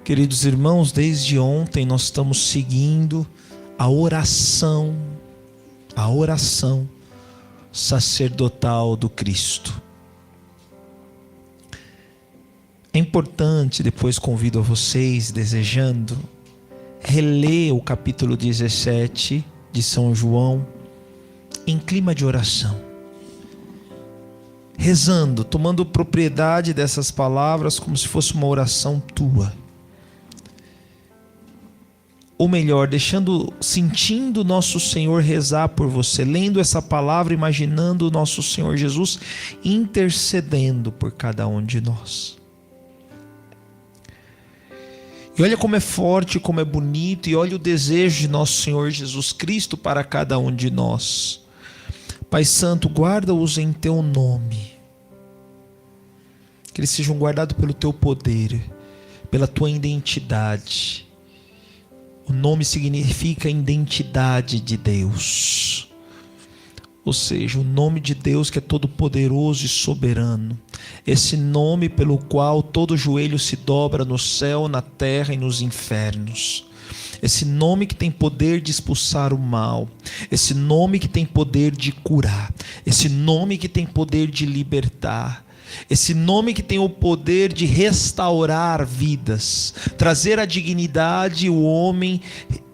Queridos irmãos, desde ontem nós estamos seguindo a oração sacerdotal do Cristo. É importante, depois convido a vocês, desejando, reler o capítulo 17 de São João em clima de oração, rezando, tomando propriedade dessas palavras como se fosse uma oração tua. Ou melhor, sentindo nosso Senhor rezar por você, lendo essa palavra, imaginando o nosso Senhor Jesus intercedendo por cada um de nós. E olha como é forte, como é bonito, e olha o desejo de nosso Senhor Jesus Cristo para cada um de nós. Pai Santo, guarda-os em teu nome, que eles sejam guardados pelo teu poder, pela tua identidade. O nome significa identidade de Deus, ou seja, o nome de Deus que é todo poderoso e soberano, esse nome pelo qual todo joelho se dobra no céu, na terra e nos infernos, esse nome que tem poder de expulsar o mal, esse nome que tem poder de curar, esse nome que tem poder de libertar, esse nome que tem o poder de restaurar vidas, trazer a dignidade o homem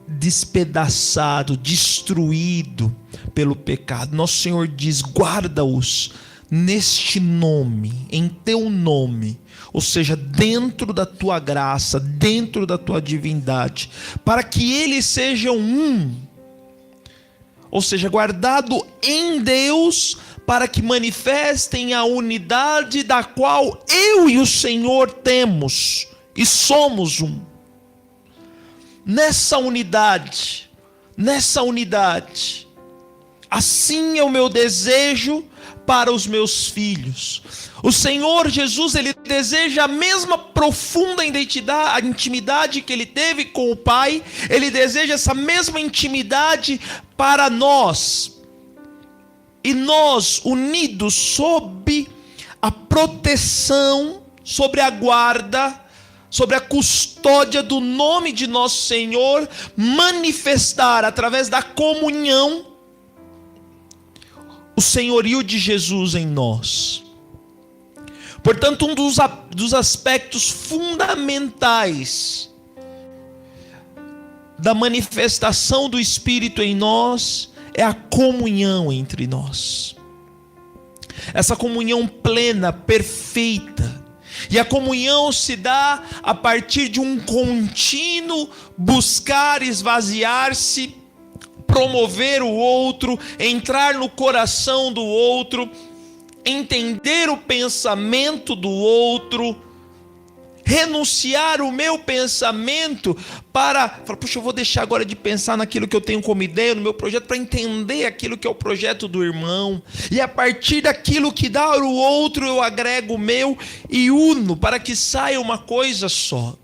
despedaçado, destruído pelo pecado. Nosso Senhor diz: guarda-os neste nome, em teu nome, ou seja, dentro da tua graça, dentro da tua divindade, para que eles sejam um, ou seja, guardado em Deus, para que manifestem a unidade da qual eu e o Senhor temos e somos um. Nessa unidade, assim é o meu desejo para os meus filhos. O Senhor Jesus, Ele deseja a mesma profunda intimidade que Ele teve com o Pai, Ele deseja essa mesma intimidade para nós. E nós, unidos sob a proteção, sobre a guarda, sobre a custódia do nome de nosso Senhor, manifestar através da comunhão o senhorio de Jesus em nós. Portanto, um dos aspectos fundamentais da manifestação do Espírito em nós é a comunhão entre nós. Essa comunhão plena, perfeita. E a comunhão se dá a partir de um contínuo buscar esvaziar-se, promover o outro, entrar no coração do outro, entender o pensamento do outro, renunciar o meu pensamento para falar: puxa, eu vou deixar agora de pensar naquilo que eu tenho como ideia, no meu projeto, para entender aquilo que é o projeto do irmão, e a partir daquilo que dá o outro eu agrego o meu e uno para que saia uma coisa só.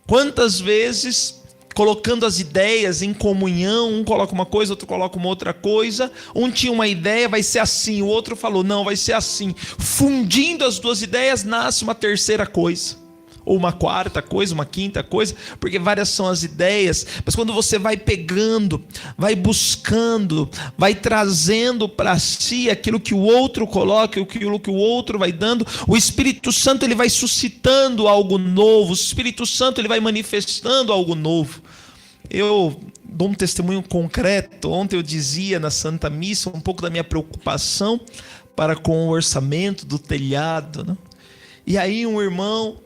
Quantas vezes, colocando as ideias em comunhão, um coloca uma coisa, outro coloca uma outra coisa, um tinha uma ideia, vai ser assim, o outro falou, não, vai ser assim. Fundindo as duas ideias, nasce uma terceira coisa, ou uma quarta coisa, uma quinta coisa, porque várias são as ideias, mas quando você vai pegando, vai buscando, vai trazendo para si aquilo que o outro coloca, aquilo que o outro vai dando, o Espírito Santo ele vai suscitando algo novo, o Espírito Santo ele vai manifestando algo novo. Eu dou um testemunho concreto. Ontem eu dizia na Santa Missa um pouco da minha preocupação para com o orçamento do telhado, né? E aí um irmão,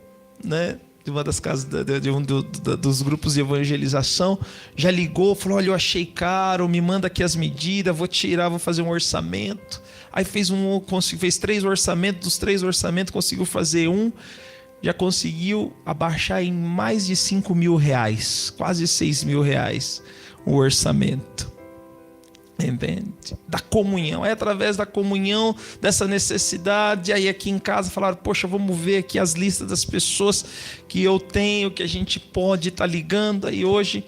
né, de uma das casas de um dos grupos de evangelização já ligou, falou: olha, eu achei caro, me manda aqui as medidas, vou tirar, vou fazer um orçamento. Aí fez 3 orçamentos, dos 3 orçamentos conseguiu fazer um, já conseguiu abaixar em mais de 5 mil reais, quase 6 mil reais o orçamento. Entende? Da comunhão, é através da comunhão, dessa necessidade. Aí aqui em casa falaram: poxa, vamos ver aqui as listas das pessoas que eu tenho, que a gente pode estar ligando. Aí hoje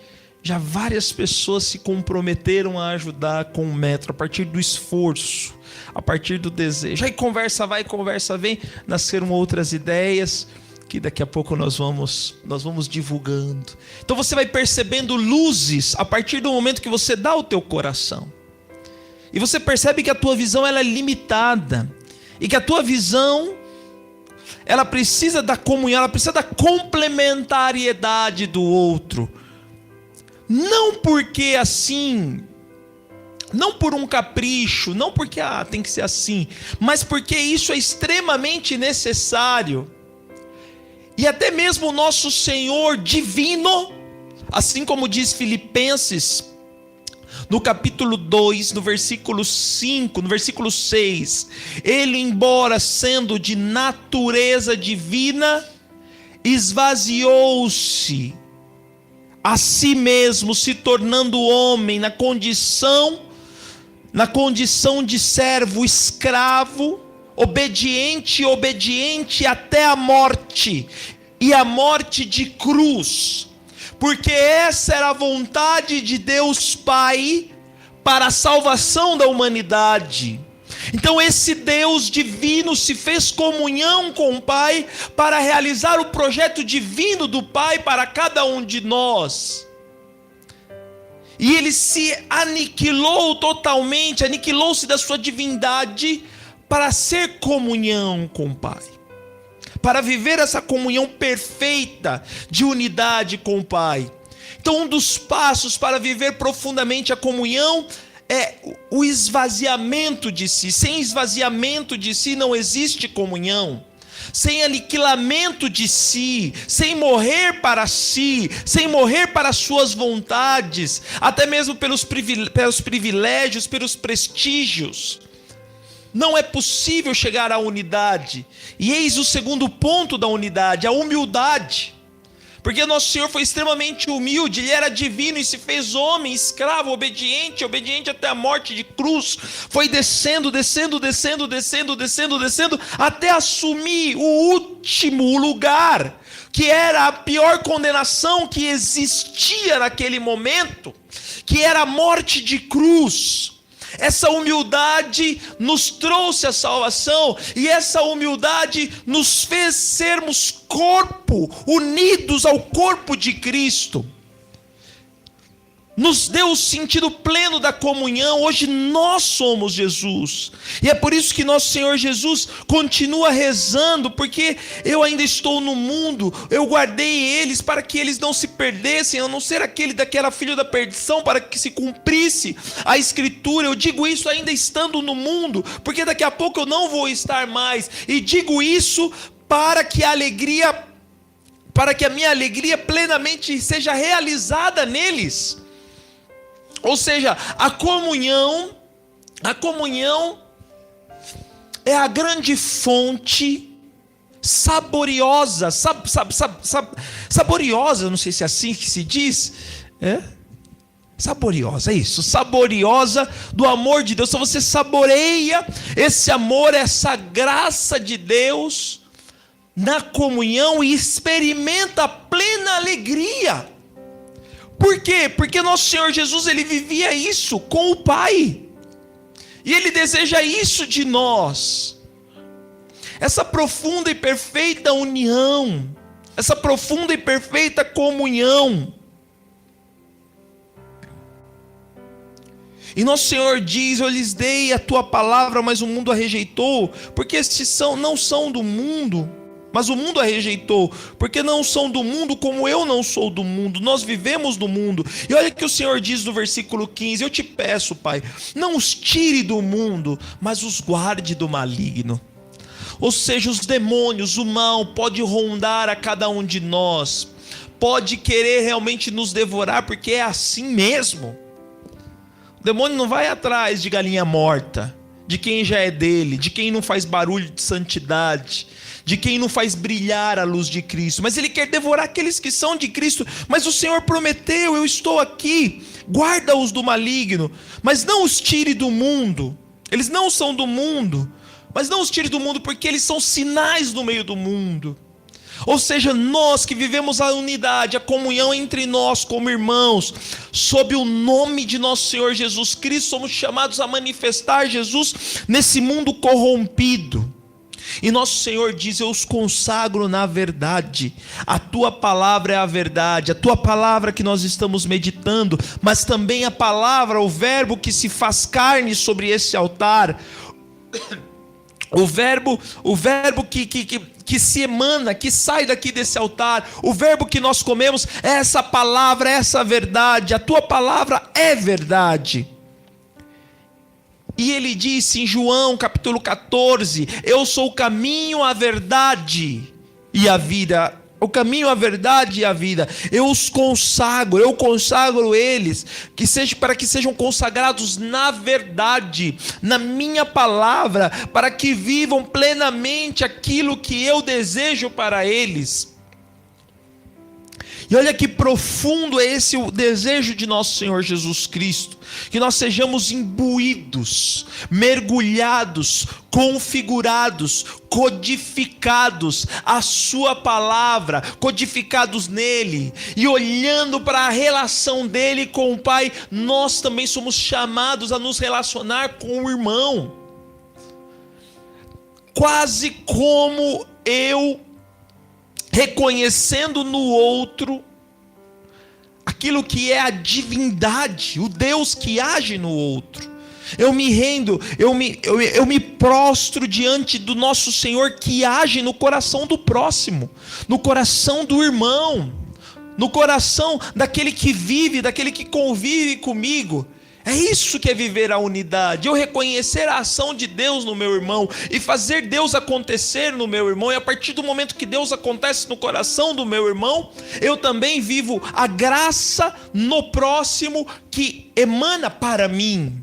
já várias pessoas se comprometeram a ajudar com o metro, a partir do esforço, a partir do desejo. Aí conversa vai, conversa vem, nasceram outras ideias, que daqui a pouco nós vamos divulgando. Então você vai percebendo luzes a partir do momento que você dá o teu coração. E você percebe que a tua visão ela é limitada. E que a tua visão, ela precisa da comunhão, ela precisa da complementariedade do outro. Não porque assim, não por um capricho, não porque tem que ser assim, mas porque isso é extremamente necessário. E até mesmo o nosso Senhor divino, assim como diz Filipenses, no capítulo 2, no versículo 5, no versículo 6, ele, embora sendo de natureza divina, esvaziou-se a si mesmo, se tornando homem na condição de servo, escravo, obediente até a morte, e a morte de cruz, porque essa era a vontade de Deus Pai para a salvação da humanidade. Então esse Deus divino se fez comunhão com o Pai para realizar o projeto divino do Pai para cada um de nós. E ele se aniquilou totalmente, aniquilou-se da sua divindade para ser comunhão com o Pai, para viver essa comunhão perfeita de unidade com o Pai. Então um dos passos para viver profundamente a comunhão é o esvaziamento de si. Sem esvaziamento de si não existe comunhão. Sem aniquilamento de si, sem morrer para si, sem morrer para as suas vontades, até mesmo pelos privilégios, pelos prestígios, não é possível chegar à unidade. E eis o segundo ponto da unidade, a humildade. Porque nosso Senhor foi extremamente humilde, Ele era divino e se fez homem, escravo, obediente até a morte de cruz. Foi descendo, até assumir o último lugar, que era a pior condenação que existia naquele momento, que era a morte de cruz. Essa humildade nos trouxe a salvação, e essa humildade nos fez sermos corpo, unidos ao corpo de Cristo. Nos deu o sentido pleno da comunhão. Hoje nós somos Jesus. E é por isso que nosso Senhor Jesus continua rezando, porque eu ainda estou no mundo, eu guardei eles para que eles não se perdessem, a não ser daquela filho da perdição, para que se cumprisse a Escritura. Eu digo isso ainda estando no mundo, porque daqui a pouco eu não vou estar mais. E digo isso para que a minha alegria plenamente seja realizada neles. Ou seja, a comunhão é a grande fonte saboriosa, saboriosa, não sei se é assim que se diz, saboriosa, é isso, saboriosa do amor de Deus. Então você saboreia esse amor, essa graça de Deus na comunhão e experimenta a plena alegria. Por quê? Porque nosso Senhor Jesus, Ele vivia isso com o Pai. E Ele deseja isso de nós. Essa profunda e perfeita união. Essa profunda e perfeita comunhão. E nosso Senhor diz: eu lhes dei a tua palavra, mas o mundo a rejeitou. Porque estes não são do mundo, mas o mundo a rejeitou, porque não são do mundo como eu não sou do mundo. Nós vivemos do mundo. E olha o que o Senhor diz no versículo 15: eu te peço, Pai, não os tire do mundo, mas os guarde do maligno. Ou seja, os demônios, o mal pode rondar a cada um de nós, pode querer realmente nos devorar, porque é assim mesmo. O demônio não vai atrás de galinha morta, de quem já é dele, de quem não faz barulho de santidade, de quem não faz brilhar a luz de Cristo, mas ele quer devorar aqueles que são de Cristo. Mas o Senhor prometeu: eu estou aqui, guarda-os do maligno, mas não os tire do mundo. Eles não são do mundo, mas não os tire do mundo, porque eles são sinais no meio do mundo. Ou seja, nós que vivemos a unidade, a comunhão entre nós como irmãos, sob o nome de nosso Senhor Jesus Cristo, somos chamados a manifestar Jesus nesse mundo corrompido. E nosso Senhor diz: eu os consagro na verdade. A tua palavra é a verdade, a tua palavra que nós estamos meditando, mas também a palavra, o verbo que se faz carne sobre esse altar, o verbo que se emana, que sai daqui desse altar, o verbo que nós comemos, é essa palavra, é essa verdade. A tua palavra é verdade. E ele disse em João capítulo 14: eu sou o caminho, a verdade e a vida. O caminho, a verdade e a vida. Eu consagro eles, para que sejam consagrados na verdade, na minha palavra, para que vivam plenamente aquilo que eu desejo para eles. E olha que profundo é esse o desejo de nosso Senhor Jesus Cristo, que nós sejamos imbuídos, mergulhados, configurados, codificados a sua palavra, codificados nele, e olhando para a relação dele com o Pai, nós também somos chamados a nos relacionar com o irmão, quase como eu reconhecendo no outro aquilo que é a divindade, o Deus que age no outro. Eu me rendo, eu me prostro diante do nosso Senhor que age no coração do próximo, no coração do irmão, no coração daquele que vive, daquele que convive comigo. É isso que é viver a unidade, eu reconhecer a ação de Deus no meu irmão e fazer Deus acontecer no meu irmão, e a partir do momento que Deus acontece no coração do meu irmão, eu também vivo a graça no próximo que emana para mim.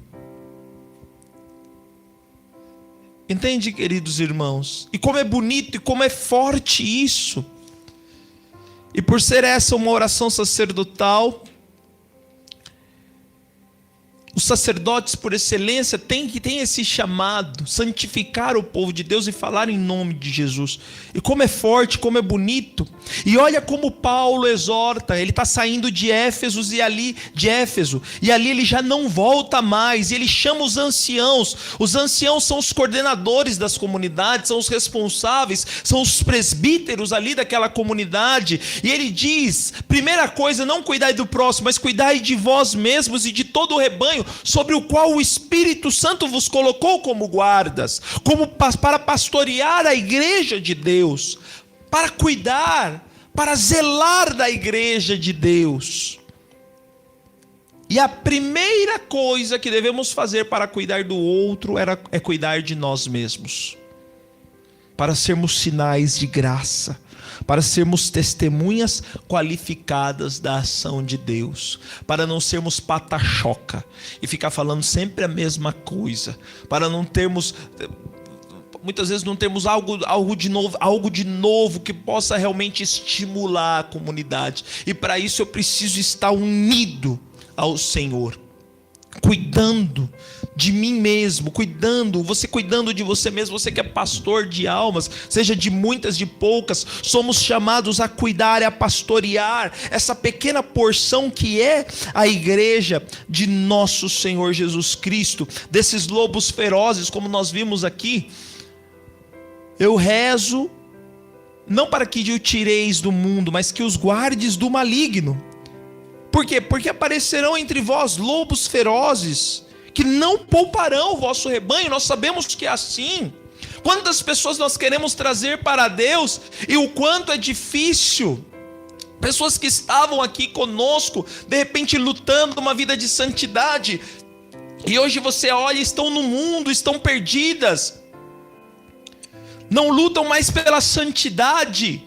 Entende, queridos irmãos? E como é bonito e como é forte isso. E por ser essa uma oração sacerdotal, os sacerdotes por excelência têm esse chamado, santificar o povo de Deus e falar em nome de Jesus. E como é forte, como é bonito. E olha como Paulo exorta, ele está saindo de Éfeso, e ali ele já não volta mais, e ele chama os anciãos. Os anciãos são os coordenadores das comunidades, são os responsáveis, são os presbíteros ali daquela comunidade. E ele diz, primeira coisa, não cuidai do próximo, mas cuidai de vós mesmos e de todo o rebanho, sobre o qual o Espírito Santo vos colocou como guardas, como para pastorear a igreja de Deus, para cuidar, para zelar da igreja de Deus. E a primeira coisa que devemos fazer para cuidar do outro é cuidar de nós mesmos, para sermos sinais de graça, para sermos testemunhas qualificadas da ação de Deus, para não sermos pata-choca e ficar falando sempre a mesma coisa, para não termos, muitas vezes não temos algo de novo que possa realmente estimular a comunidade. E para isso eu preciso estar unido ao Senhor, cuidando de mim mesmo, você cuidando de você mesmo, você que é pastor de almas, seja de muitas, de poucas, somos chamados a cuidar e a pastorear essa pequena porção que é a igreja de nosso Senhor Jesus Cristo, desses lobos ferozes, como nós vimos aqui. Eu rezo, não para que o tireis do mundo, mas que os guardes do maligno. Por quê? Porque aparecerão entre vós lobos ferozes, que não pouparão o vosso rebanho. Nós sabemos que é assim. Quantas pessoas nós queremos trazer para Deus, e o quanto é difícil. Pessoas que estavam aqui conosco, de repente lutando uma vida de santidade, e hoje você olha, estão no mundo, estão perdidas, não lutam mais pela santidade.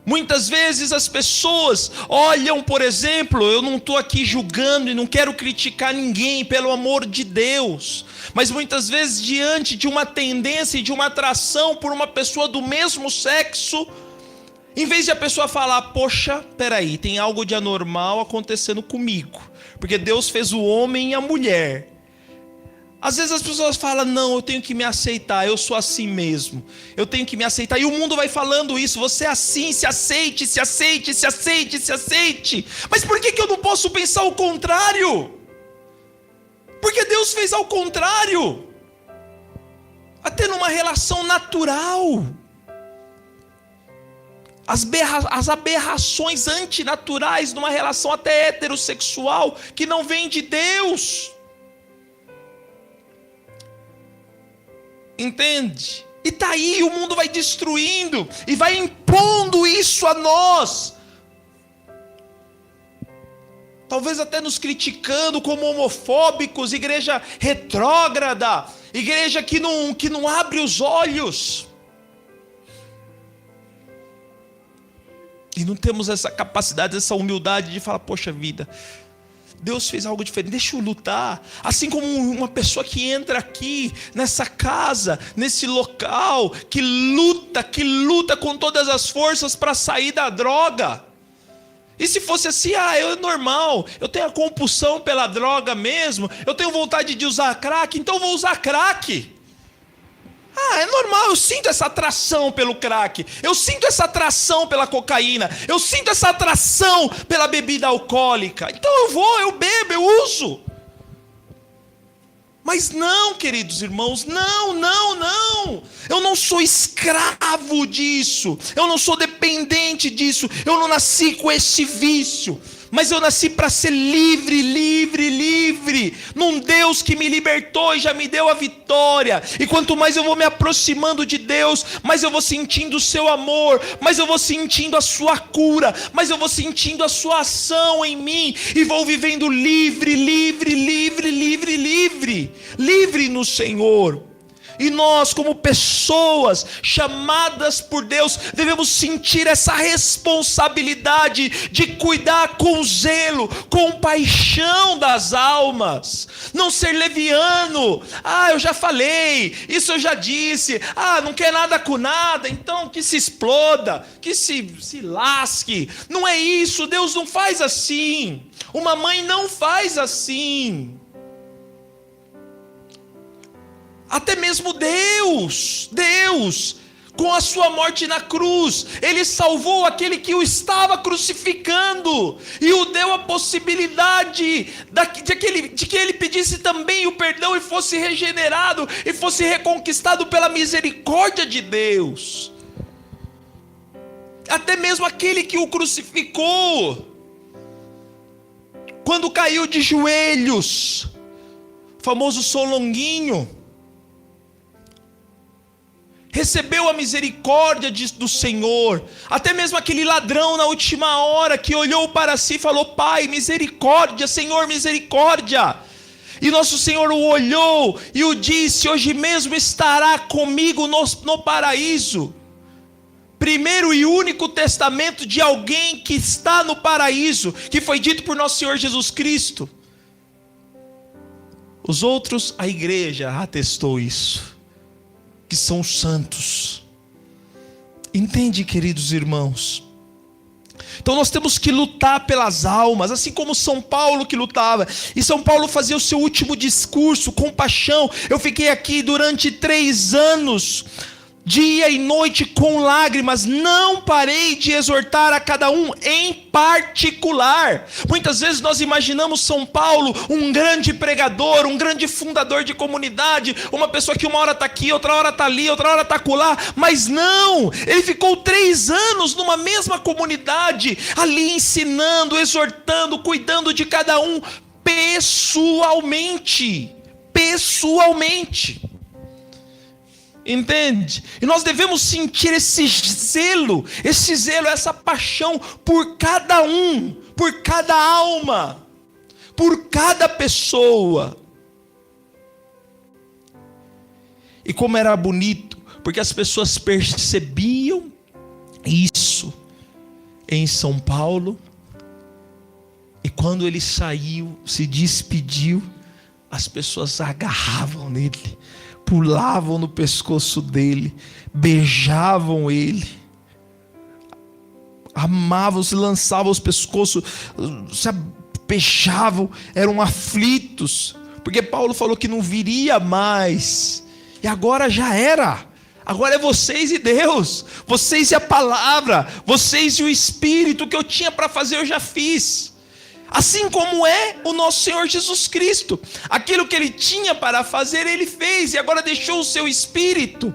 Muitas vezes as pessoas olham, por exemplo, eu não estou aqui julgando e não quero criticar ninguém, pelo amor de Deus, mas muitas vezes diante de uma tendência e de uma atração por uma pessoa do mesmo sexo, em vez de a pessoa falar, poxa, peraí, tem algo de anormal acontecendo comigo, porque Deus fez o homem e a mulher. Às vezes as pessoas falam, não, eu tenho que me aceitar, eu sou assim mesmo, eu tenho que me aceitar, e o mundo vai falando isso, você é assim, se aceite, se aceite, se aceite, se aceite. Mas por que eu não posso pensar o contrário? Porque Deus fez ao contrário. até numa relação natural. As aberrações antinaturais numa relação até heterossexual, que não vem de Deus. Entende? E tá aí, o mundo vai destruindo e vai impondo isso a nós. Talvez até nos criticando como homofóbicos, igreja retrógrada, igreja que não abre os olhos. E não temos essa capacidade, essa humildade de falar, poxa vida, Deus fez algo diferente, deixa eu lutar. Assim como uma pessoa que entra aqui, nessa casa, nesse local, que luta com todas as forças para sair da droga. E se fosse assim, é normal, eu tenho a compulsão pela droga mesmo, eu tenho vontade de usar crack, então eu vou usar crack. É normal, eu sinto essa atração pelo crack, eu sinto essa atração pela cocaína, eu sinto essa atração pela bebida alcoólica, então eu bebo, eu uso. Mas não, queridos irmãos, não, eu não sou escravo disso, eu não sou dependente disso, eu não nasci com esse vício, mas eu nasci para ser livre, num Deus que me libertou e já me deu a vitória. E quanto mais eu vou me aproximando de Deus, mais eu vou sentindo o seu amor, mais eu vou sentindo a sua cura, mais eu vou sentindo a sua ação em mim, e vou vivendo livre no Senhor. E nós, como pessoas chamadas por Deus, devemos sentir essa responsabilidade de cuidar com zelo, com paixão das almas. Não ser leviano. Eu já falei, isso eu já disse. Não quer nada com nada, então que se exploda, que se lasque. Não é isso, Deus não faz assim. Uma mãe não faz assim. Até mesmo Deus, com a sua morte na cruz, Ele salvou aquele que o estava crucificando, e o deu a possibilidade de que ele pedisse também o perdão e fosse regenerado, e fosse reconquistado pela misericórdia de Deus. Até mesmo aquele que o crucificou, quando caiu de joelhos, o famoso solonguinho, recebeu a misericórdia do Senhor. Até mesmo aquele ladrão na última hora, que olhou para si e falou, Pai, misericórdia, Senhor, misericórdia. E nosso Senhor o olhou e o disse, hoje mesmo estará comigo no paraíso. Primeiro e único testamento de alguém que está no paraíso, que foi dito por nosso Senhor Jesus Cristo. Os outros, a igreja atestou isso, que são os santos. Entende, queridos irmãos? Então nós temos que lutar pelas almas, assim como São Paulo que lutava. E São Paulo fazia o seu último discurso com paixão. Eu fiquei aqui durante 3 anos, dia e noite com lágrimas, não parei de exortar a cada um em particular. Muitas vezes nós imaginamos São Paulo um grande pregador, um grande fundador de comunidade, uma pessoa que uma hora está aqui, outra hora está ali, outra hora está acolá, mas não, ele ficou 3 anos numa mesma comunidade, ali ensinando, exortando, cuidando de cada um pessoalmente. Entende? E nós devemos sentir esse zelo, essa paixão por cada um, por cada alma, por cada pessoa. E como era bonito, porque as pessoas percebiam isso em São Paulo, e quando ele saiu, se despediu, as pessoas agarravam nele, pulavam no pescoço dele, beijavam ele, amavam, se lançavam os pescoços, se beijavam, eram aflitos, porque Paulo falou que não viria mais, e agora já era. Agora é vocês e Deus, vocês e a palavra, vocês e o Espírito. O que eu tinha para fazer eu já fiz. Assim como é o nosso Senhor Jesus Cristo. Aquilo que Ele tinha para fazer, Ele fez, e agora deixou o seu Espírito,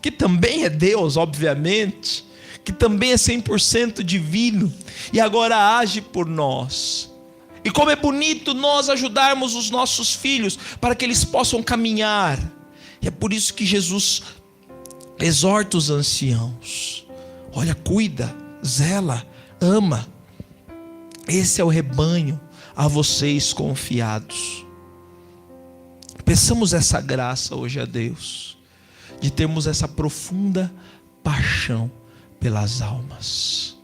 que também é Deus, obviamente, que também é 100% divino, e agora age por nós. E como é bonito nós ajudarmos os nossos filhos, para que eles possam caminhar. E é por isso que Jesus exorta os anciãos: olha, cuida, zela, ama. Esse é o rebanho a vocês confiados. Peçamos essa graça hoje a Deus, de termos essa profunda paixão pelas almas.